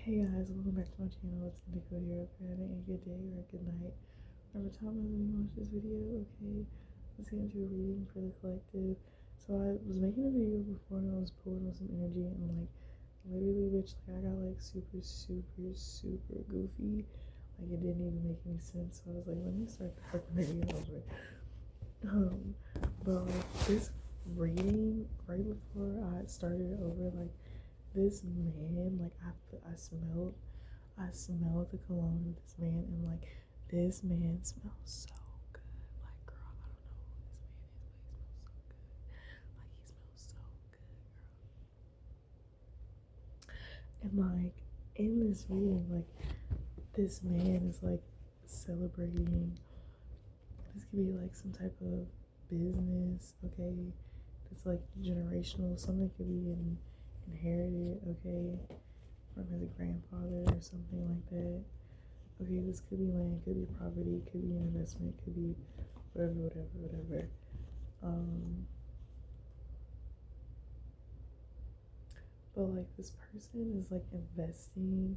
Hey guys, welcome back to my channel. It's Indigo here. If you're having a good day or a good night, whatever time of you watch this video, okay, let's get into a reading for the collective. So I was making a video before and I was pulling with some energy and like literally bitch, like I got like super goofy. Like it didn't even make any sense. So I was like, let me start the fucking video over. Um, but like this reading right before I started it over, like this man, like I smelled the cologne of this man, and like this man smells so good. Like, girl, I don't know who this man is, but he smells so good. Like, he smells so good, girl. And like in this reading, like this man is like celebrating. This could be like some type of business, okay? It's like generational. Something could be inherited, okay, from his grandfather or something like that. Okay, this could be land, could be property, could be an investment, could be whatever. Um, but like this person is like investing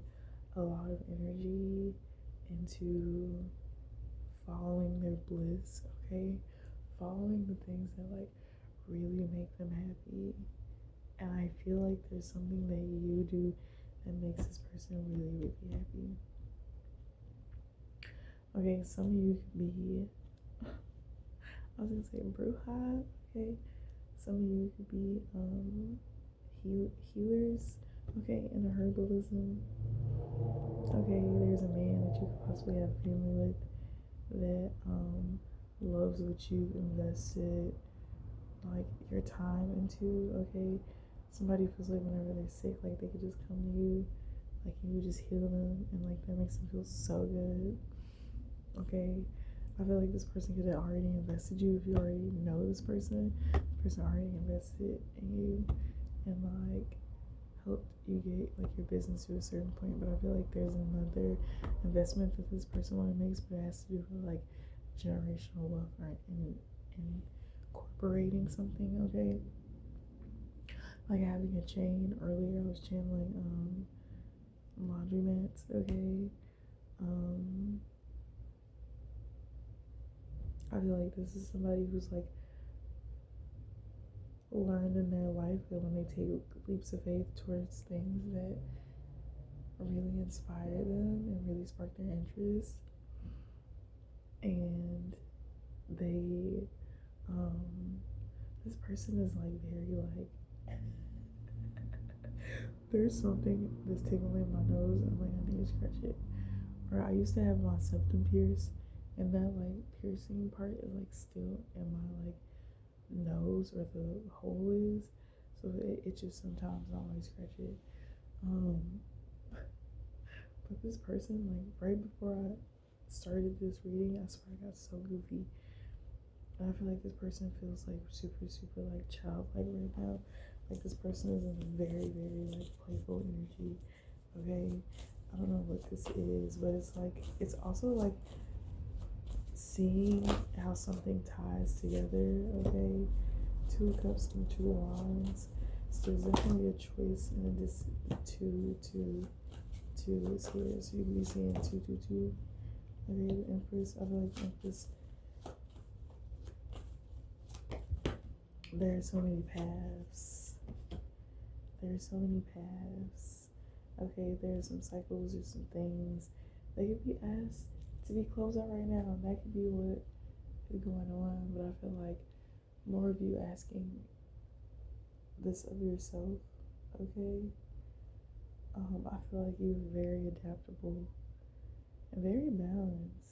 a lot of energy into following their bliss, okay? Following the things that like really make them happy. And I feel like there's something that you do that makes this person really happy. Okay, some of you could be, I was gonna say bruja, okay? Some of you could be healers, okay, in a herbalism. Okay, there's a man that you could possibly have family with that loves what you've invested like your time into, okay? Somebody feels like whenever they're sick, like they could just come to you, like you just heal them, and like that makes them feel so good, okay? I feel like this person could have already invested you if you already know this person. The person already invested in you and like helped you get like your business to a certain point. But I feel like there's another investment that this person want to make, but it has to do with like generational wealth or incorporating something, okay? Like having a chain. Earlier I was channeling laundromats, okay? Um I feel like this is somebody who's like learned in their life that when they take leaps of faith towards things that really inspire them and really spark their interest, and they this person is like very like there's something that's tickling my nose and like I need to scratch it. Or I used to have my septum pierced, and that like piercing part is like still in my like nose where the hole is, so it itches sometimes. I always scratch it. Um, but this person, like right before I started this reading, I swear I got so goofy. And I feel like this person feels like super like childlike right now. Like this person is in a very like playful energy. Okay, I don't know what this is, but it's like it's also like seeing how something ties together. Okay, two cups and two wands. So there's definitely a choice and this two is here. So you can be seeing two. Okay, the Empress. I feel like the Empress. There are so many paths. There's so many paths. Okay, there's some cycles, there's some things that could be asked to be closed out right now. That could be what is going on, but I feel like more of you asking this of yourself, okay? I feel like you're very adaptable and very balanced.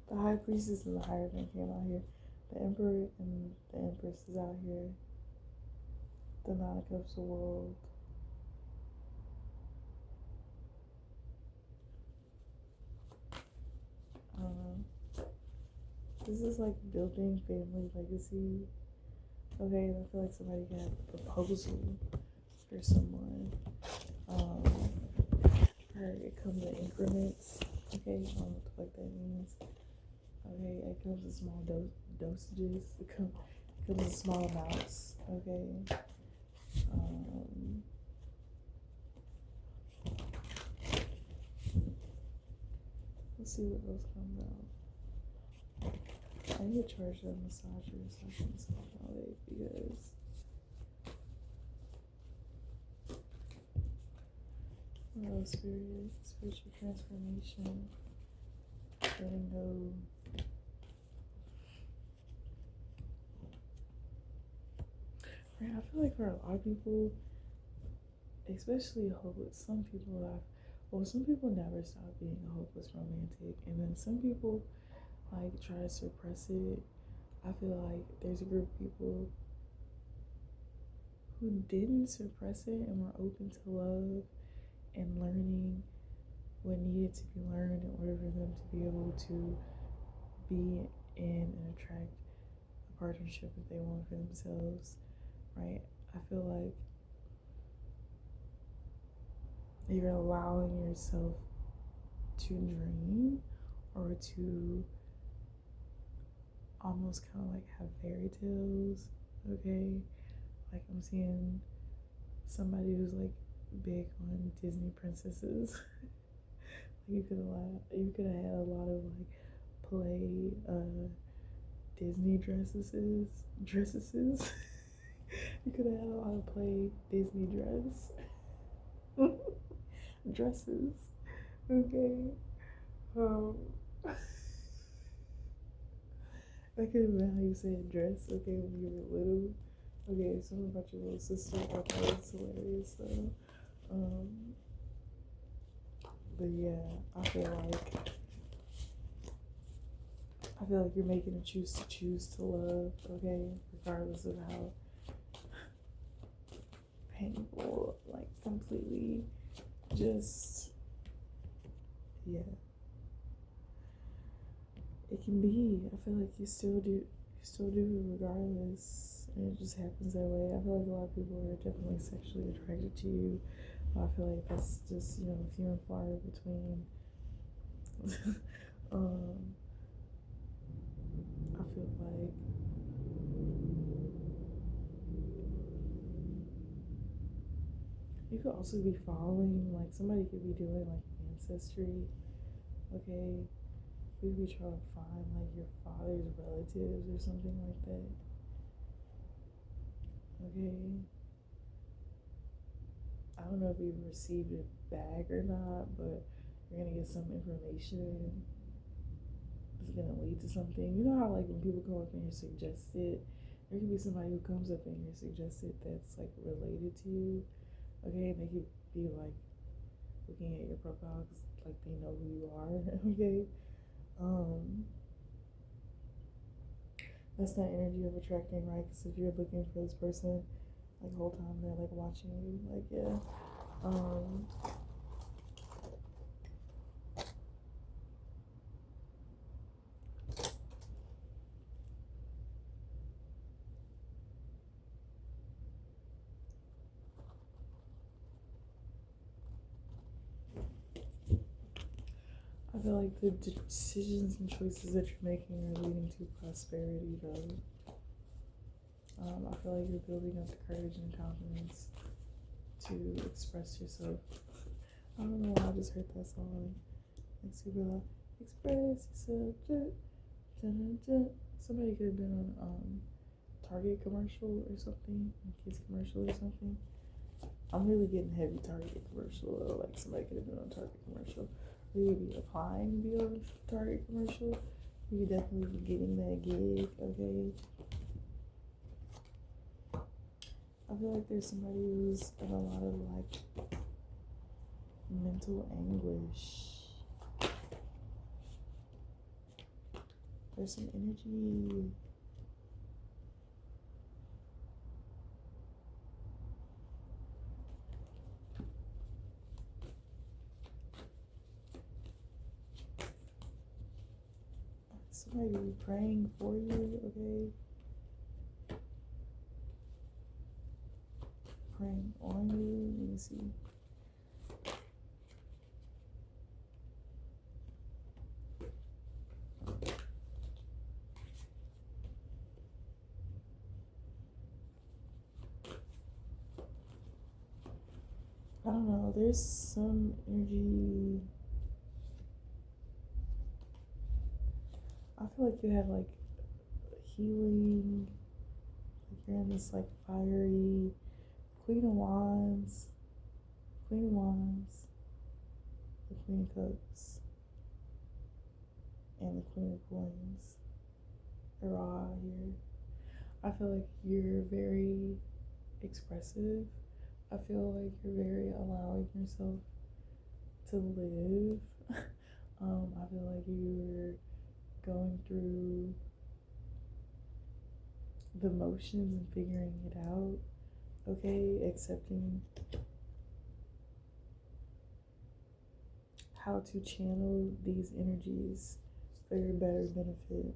The High Priestess and the Hierophant came out here. The Emperor and the Empress is out here. The Nine of Cups of World. I don't know. This is like building family legacy. Okay, I feel like somebody can have a proposal for someone. Um, or it comes in increments. Okay, I don't know what the fuck that means. Okay, it comes in small dosages. It comes in small amounts. Okay. Um, let's see what else comes out. I need to charge that massager so I can stop all day because what else? Spiritual transformation, letting go. Right, I feel like for a lot of people, especially some people some people never stop being a hopeless romantic, and then some people like try to suppress it. I feel like there's a group of people who didn't suppress it and were open to love and learning what needed to be learned in order for them to be able to be in and attract a partnership that they want for themselves, right? I feel like you're allowing yourself to dream or to almost kind of like have fairy tales, okay? Like I'm seeing somebody who's like big on Disney princesses. You could have had a lot of like play Disney dresses. You could have had a lot of play Disney dresses. Okay. Um I could have been how you said dress, okay, when you were little. Okay, something about your little sister, I thought that was hilarious though. Um but yeah, I feel like you're making a choose to love, okay, regardless of how painful, like completely just yeah. It can be. I feel like you still do regardless. And it just happens that way. I feel like a lot of people are definitely sexually attracted to you. I feel like that's just, few and far between. um, I feel like you could also be following, like somebody could be doing like ancestry, okay? You could be trying to find like your father's relatives or something like that, okay? I don't know if you've received it back or not, but you're gonna get some information that's gonna lead to something. You know how like when people come up and you're suggested, there could be somebody who comes up and you're suggested that's like related to you. Okay, they could be like looking at your profile because like they know who you are. Okay, um, that's that energy of attracting, right? Because if you're looking for this person, like the whole time they're like watching you, like yeah. Um, I feel like the decisions and choices that you're making are leading to prosperity, though. I feel like you're building up the courage and confidence to express yourself. I don't know why I just heard that song. Like super loud. Express yourself. Dun, dun, dun. Somebody could have been on Target commercial or something, kids commercial or something. I'm really getting heavy Target commercial though. Like somebody could have been on Target commercial. Or you could be applying to be on Target commercial. You could definitely be getting that gig, okay? I feel like there's somebody who's in a lot of like mental anguish. There's some energy. Somebody be praying for you, okay? print on you. Let me see. I don't know. There's some energy. I feel like you have like healing. Like you're in this like fiery Queen of Wands, Queen of Wands, the Queen of Cups, and the Queen of Coins. They're all here. I feel like you're very expressive. I feel like you're very allowing yourself to live. I feel like you're going through the motions and figuring it out. Okay, accepting how to channel these energies for your better benefit.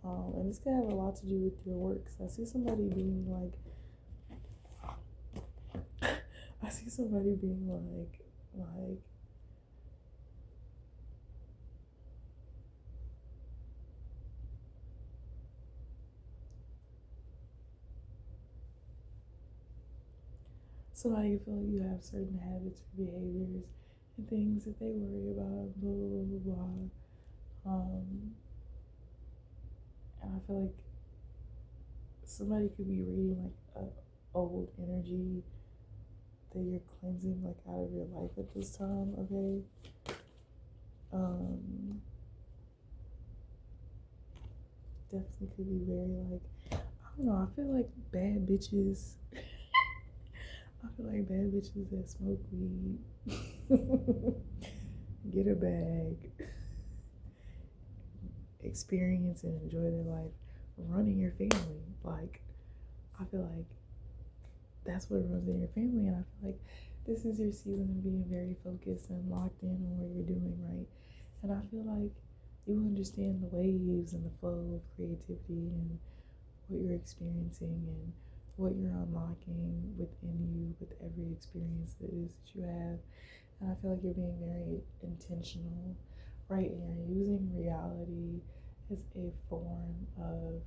And this could have a lot to do with your works. I see somebody being like, I see somebody being like, somebody feel like you have certain habits or behaviors and things that they worry about, blah, blah, blah, blah, blah. And I feel like somebody could be reading like a old energy that you're cleansing like out of your life at this time, okay? Definitely could be very like, I don't know, I feel like bad bitches. I feel like bad bitches that smoke weed get a bag, experience and enjoy their life running your family. Like, I feel like that's what runs in your family, and I feel like this is your season of being very focused and locked in on what you're doing, right? And I feel like you will understand the waves and the flow of creativity and what you're experiencing and what you're unlocking within you with every experience that is that you have. And I feel like you're being very intentional, right? And you're using reality as a form of,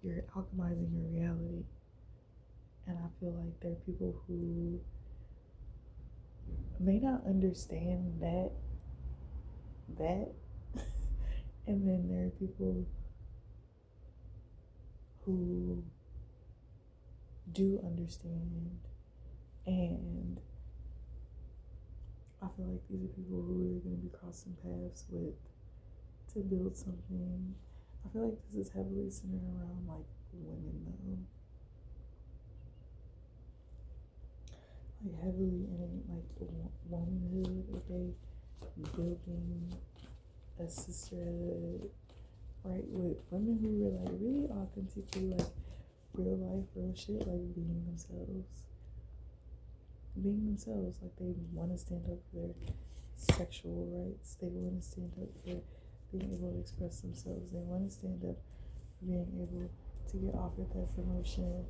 you're alchemizing your reality. And I feel like there are people who may not understand that, and then there are people who do understand, and I feel like these are people who you're going to be crossing paths with to build something. I feel like this is heavily centered around like women though, like heavily in like womanhood, okay, building a sisterhood, right, with women who are like really authentically like real life, real shit, like being themselves, like they want to stand up for their sexual rights, they want to stand up for being able to express themselves, they want to stand up for being able to get offered that promotion,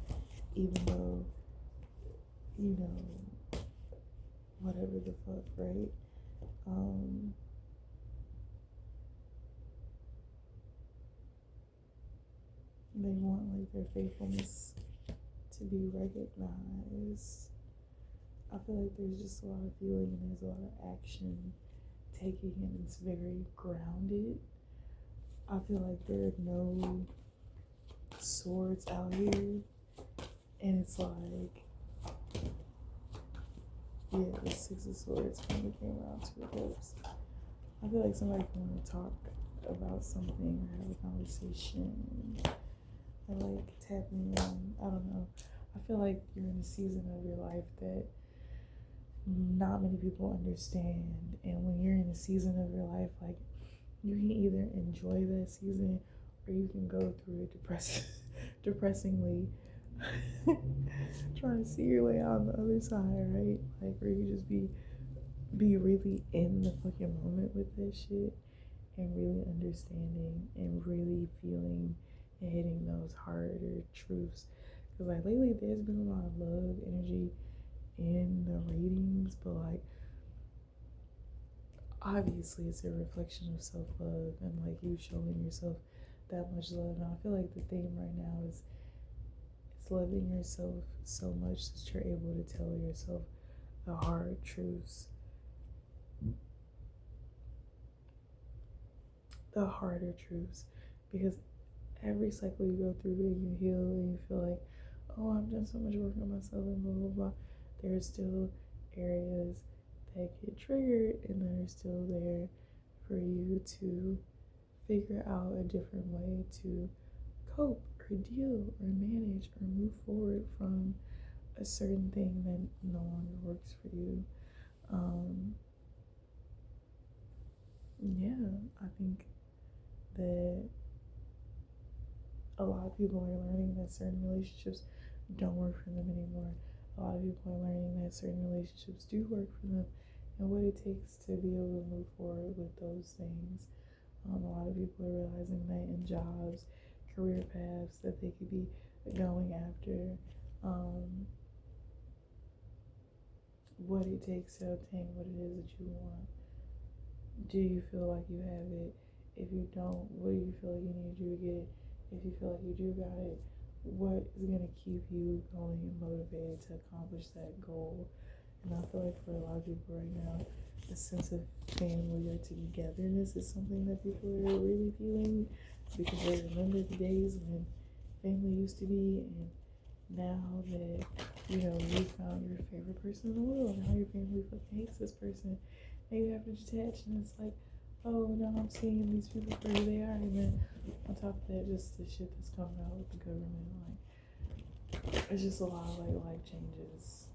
even though, you know, whatever the fuck, right? They want like their faithfulness to be recognized. I feel like there's just a lot of feeling and there's a lot of action taking, and it's very grounded. I feel like there are no swords out here, and it's like, yeah, the Six of Swords kind of came around Two of Cups. I feel like somebody can want to talk about something or have a conversation or like tap in. I don't know. I feel like you're in a season of your life that not many people understand, and when you're in a season of your life, like you can either enjoy that season or you can go through it depressingly trying to see your way out on the other side, right? Like, or you just be really in the fucking moment with this shit and really understanding and really feeling and hitting those harder truths. Because like lately, there's been a lot of love energy in the readings, but like obviously it's a reflection of self-love and like you showing yourself that much love. And I feel like the theme right now is it's loving yourself so much that you're able to tell yourself the hard truths, the harder truths, because every cycle you go through and you heal and you feel like, oh, I've done so much work on myself and blah blah blah, there's still areas that get triggered and that are still there for you to figure out a different way to cope or deal or manage or move forward from a certain thing that no longer works for you. Um, yeah, I think that a lot of people are learning that certain relationships don't work for them anymore. A lot of people are learning that certain relationships do work for them and what it takes to be able to move forward with those things. A lot of people are realizing that in jobs, career paths that they could be going after, um, what it takes to obtain what it is that you want. Do you feel like you have it? If you don't, what do you feel like you need to do to get it? If you feel like you do got it, what is going to keep you going and motivated to accomplish that goal? And I feel like for a lot of people right now, a sense of family or togetherness is something that people are really feeling because they remember the days when family used to be, and now that you found your favorite person in the world, now your family fucking hates this person, and you have to detach, and it's like, oh, now I'm seeing these people for who they are, and then on top of that, just the shit that's coming out with the government, like it's just a lot of like life changes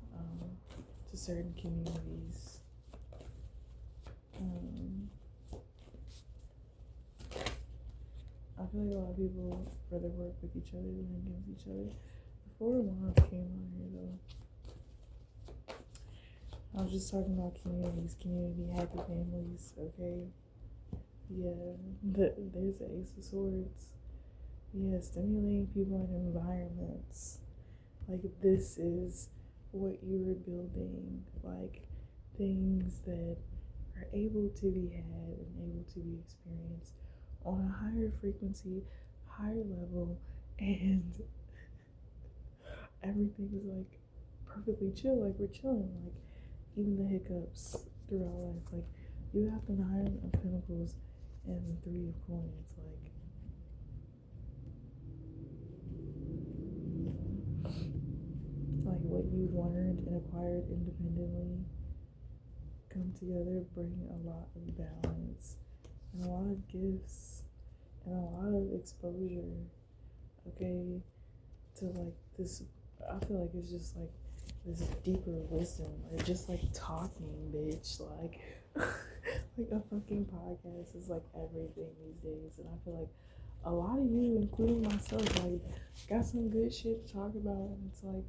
to certain communities. I feel like a lot of people rather work with each other than against each other. Before Mom came on here though, I was just talking about communities, community, happy families, okay? Yeah, there's the Ace of Swords. Yeah, stimulating people and environments. Like, this is what you were building. Like, things that are able to be had and able to be experienced on a higher frequency, higher level, and everything is like perfectly chill. Like, we're chilling. Like, even the hiccups throughout life. Like, you have the Nine of Pentacles and the Three of Coins. Like what you've learned and acquired independently come together, bring a lot of balance and a lot of gifts and a lot of exposure, okay, to like this. I feel like it's just like this deeper wisdom, or just like talking, bitch. Like, like a fucking podcast is like everything these days, and I feel like a lot of you, including myself, like got some good shit to talk about, and it's like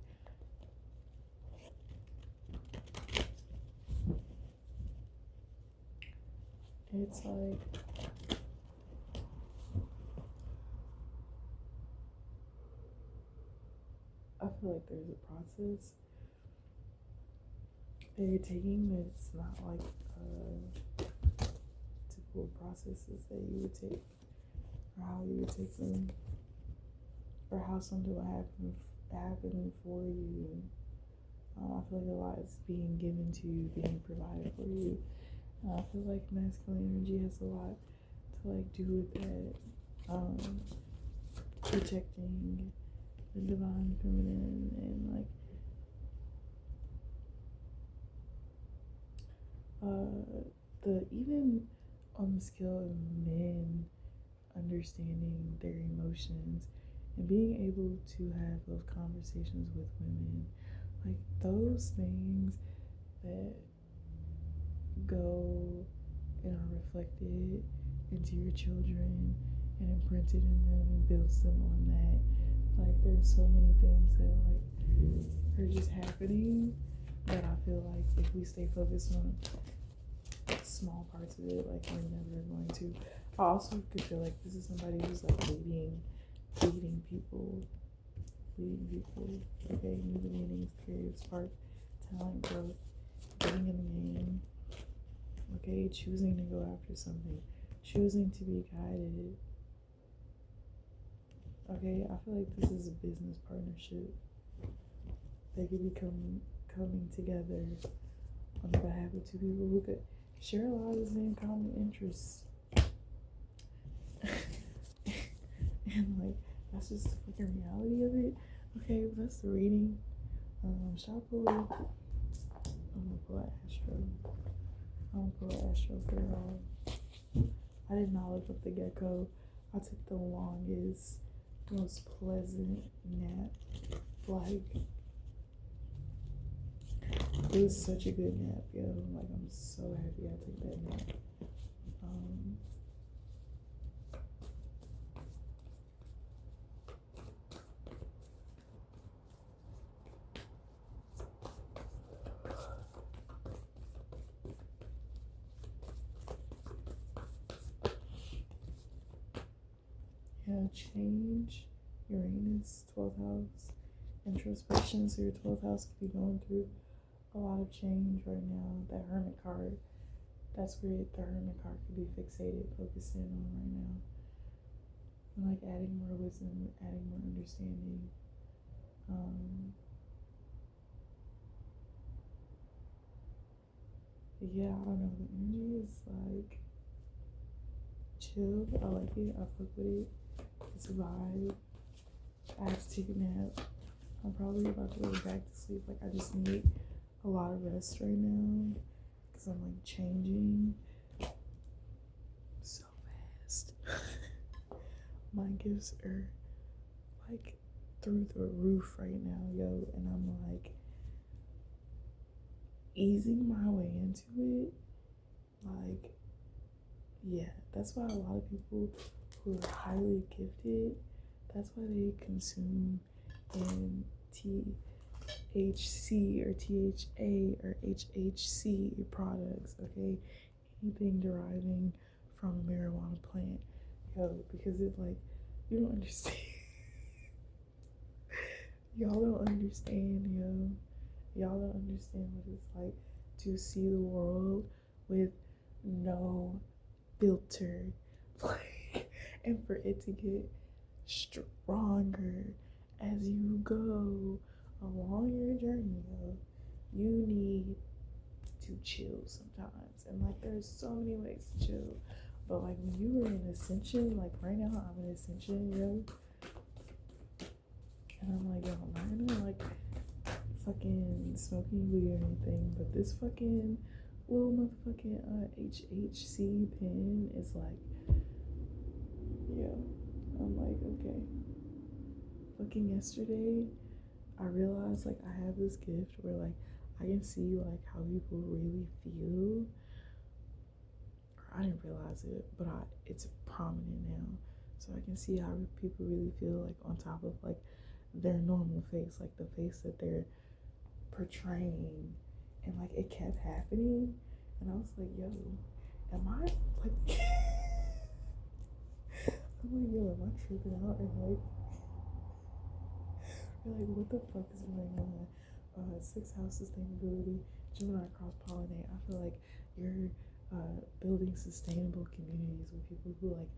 I feel like there's a process that you're taking that's not like typical processes that you would take, or how you would take them, or how something will happen for you. I feel like a lot is being given to you, being provided for you. I feel like masculine energy has a lot to like do with that. Protecting the divine feminine, and like the even on the scale of men understanding their emotions and being able to have those conversations with women, like those things that go and are reflected into your children and imprinted in them and builds them on that. Like, there's so many things that like are just happening that I feel like if we stay focused on small parts of it, like we're never going to. I also could feel like this is somebody who's like waiting to people, leading people, okay, new beginnings, creative spark, talent growth, getting in the game, okay, choosing to go after something, choosing to be guided. Okay, I feel like this is a business partnership. They could be coming together on behalf of two people who could share a lot of the same common interests. And like that's just the fucking reality of it. Okay, that's the reading. Shall I pull? I'm gonna pull an Astro. I'm gonna pull an Astro for y'all. I did not look up the gecko. I took the longest, most pleasant nap. Like it was such a good nap, yo. Like I'm so happy I took that nap. Yeah, change, Uranus, 12th house, introspection. So your 12th house could be going through a lot of change right now. That Hermit card, that's where the Hermit card could be fixated, focused in on right now. And like adding more wisdom, adding more understanding. Yeah, I don't know. The energy is like chill. I like it. I fuck with it. It's a vibe. I have to take a nap. I'm probably about to go back to sleep. Like I just need a lot of rest right now because I'm like changing so fast. My gifts are like through the roof right now, yo, and I'm like easing my way into it. Like, yeah, that's why a lot of people who are highly gifted, that's why they consume in THC or THA or HHC products, okay? Anything deriving from a marijuana plant, yo, because it like, you don't understand. Y'all don't understand, yo. Y'all don't understand what it's like to see the world with no filter. Like, and for it to get stronger as you go along your journey, yo, you need to chill sometimes. And like, there's so many ways to chill. But like, when you were in ascension, like right now, I'm in ascension, yo. And I'm like, yo, I'm not gonna like fucking smoking weed or anything, but this fucking little motherfucking HHC pen is like, yeah, I'm like, okay. Fucking yesterday, I realized like I have this gift where like I can see like how people really feel. Or I didn't realize it, but it's prominent now. So I can see how people really feel like on top of like their normal face, like the face that they're portraying. And like it kept happening, and I was like, yo, am I like I'm like, yo, am I tripping out? And like you're like, what the fuck is going on? 6th house sustainability, Gemini cross pollinate. I feel like you're building sustainable communities with people who like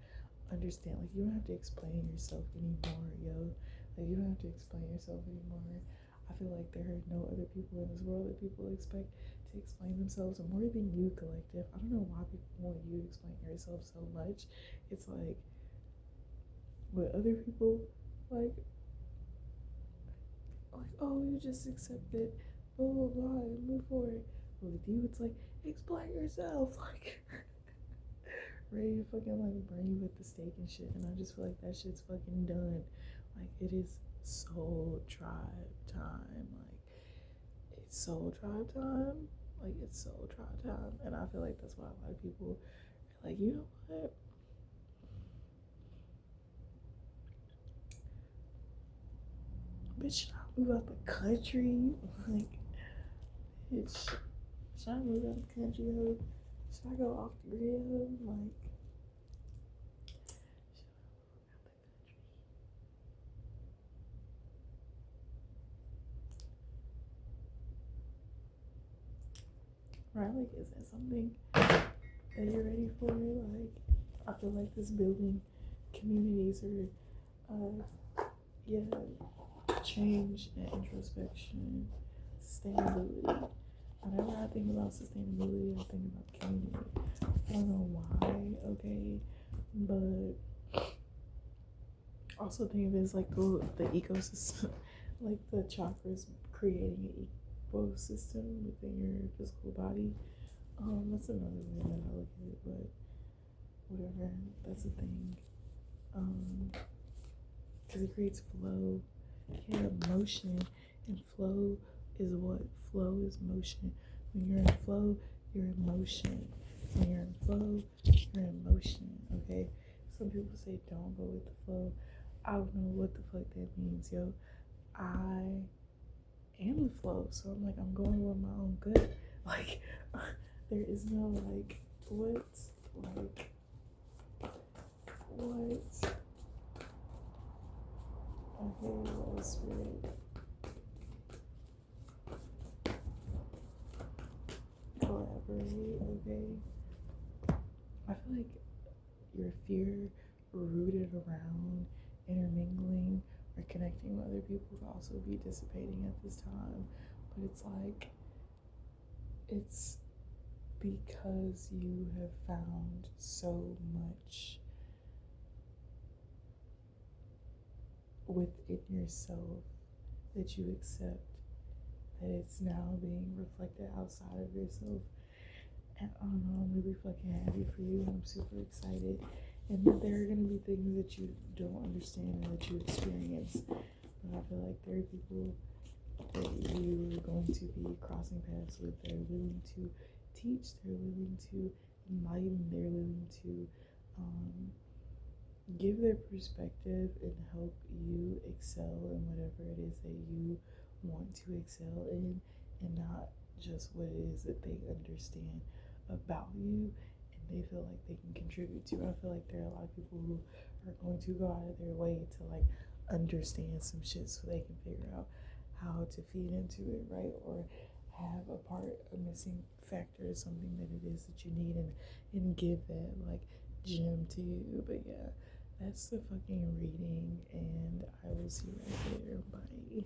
understand. Like you don't have to explain yourself anymore, yo. Like you don't have to explain yourself anymore. I feel like there are no other people in this world that people expect to explain themselves more than you, collective. I don't know why people want you to explain yourself so much. It's like with other people, like oh, you just accept it, blah blah blah, and move forward. But with you, it's like explain yourself, like ready to fucking like burn you with the stake and shit. And I just feel like that shit's fucking done. Like it is soul tribe time. Like it's soul tribe time. Like it's soul tribe time. And I feel like that's why a lot of people are like, you know what? Bitch, should I move out the country? Like, bitch, should I move out the country? Ho? Should I go off the grid? Ho? Like, should I move out the country? right? Like, is that something that you're ready for? Like, I feel like this building communities or, yeah, change and introspection, sustainability. Whenever I think about sustainability, I think about community. I don't know why, okay, but also think of it as like the ecosystem, like the chakras creating an ecosystem within your physical body. That's another way that I look at it, but whatever, that's a thing. Because it creates flow, yeah, motion, and flow is what? Flow is motion. When you're in flow, you're in motion. When you're in flow, you're in motion. Okay. Some people say don't go with the flow. I don't know what the fuck that means, yo. I am the flow, so I'm like I'm going with my own good. Like there is no like what like what. Okay, Holy Spirit, collaborate. Okay, I feel like your fear rooted around intermingling or connecting with other people could also be dissipating at this time. But it's like, it's because you have found so much within yourself that you accept that it's now being reflected outside of yourself. And I don't know, I'm really fucking happy for you. I'm super excited. And that there are going to be things that you don't understand and that you experience. But I feel like there are people that you are going to be crossing paths with. They're willing to teach, they're willing to enlighten, they're willing to give their perspective and help you excel in whatever it is that you want to excel in, and not just what it is that they understand about you and they feel like they can contribute to. I feel like there are a lot of people who are going to go out of their way to like understand some shit so they can figure out how to feed into it, right? Or have a part, a missing factor, something that it is that you need, and give that like gem to you. But yeah, that's the fucking reading, and I will see you right later. Bye.